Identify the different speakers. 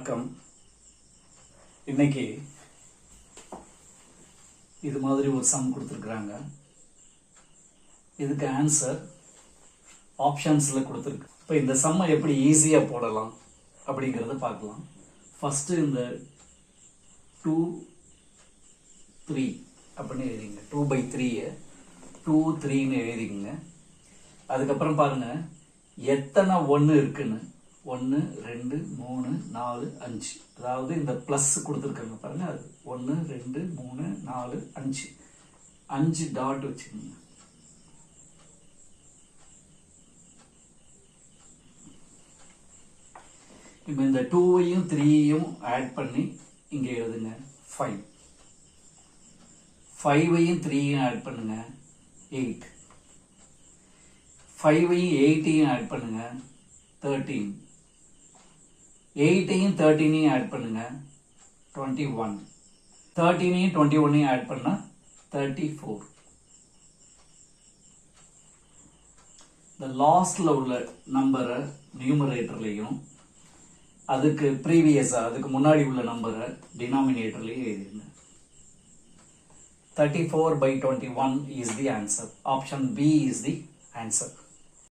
Speaker 1: வணக்கம். இன்னைக்கு இது மாதிரி ஒரு சம் கொடுத்துருக்குறாங்க. இதுக்கு ஆன்சர் ஆப்ஷன்ஸ்ல கொடுத்துருக்கு. இப்போ இந்த சம்மை எப்படி ஈஸியா போடலாம் அப்படிங்கறத பார்க்கலாம். ஃபர்ஸ்ட் இந்த 2 3 அப்படின்னு எழுதிங்க. 2/3 2 3ன்னு எழுதிங்க. அதுக்கப்புறம் பாருங்க எத்தனை 1 இருக்குன்னு. 1 2 3 4 5. அதாவது இந்த பிளஸ் கொடுத்துருக்காங்க பாருங்க, அது 1 2 3 4 5 5 டாட் வச்சுக்கோங்க. இப்போ இந்த 2ஐயும் 3ஐயும் ஆட் பண்ணி இங்க எழுதுங்க 5. 5ஐயும் 3ஐயும் ஆட் பண்ணுங்க 8. 5ஐயும் 8ஐயும் ஆட் பண்ணுங்க 13. 8ஐயும் 13ஐயும் ஆட் பண்ணுங்க 21. 13ஐயும் 21ஐயும் ஆட் பண்ணா 34. இந்த லாஸ்ட்ல உள்ள நம்பரை நியூமரேட்டர்லையும் அதுக்கு ப்ரீவியஸா அதுக்கு முன்னாடி உள்ள நம்பரை டினாமினேட்டர்லையும் எழுதிருங்க. 34/21 is the answer. Option B is the answer.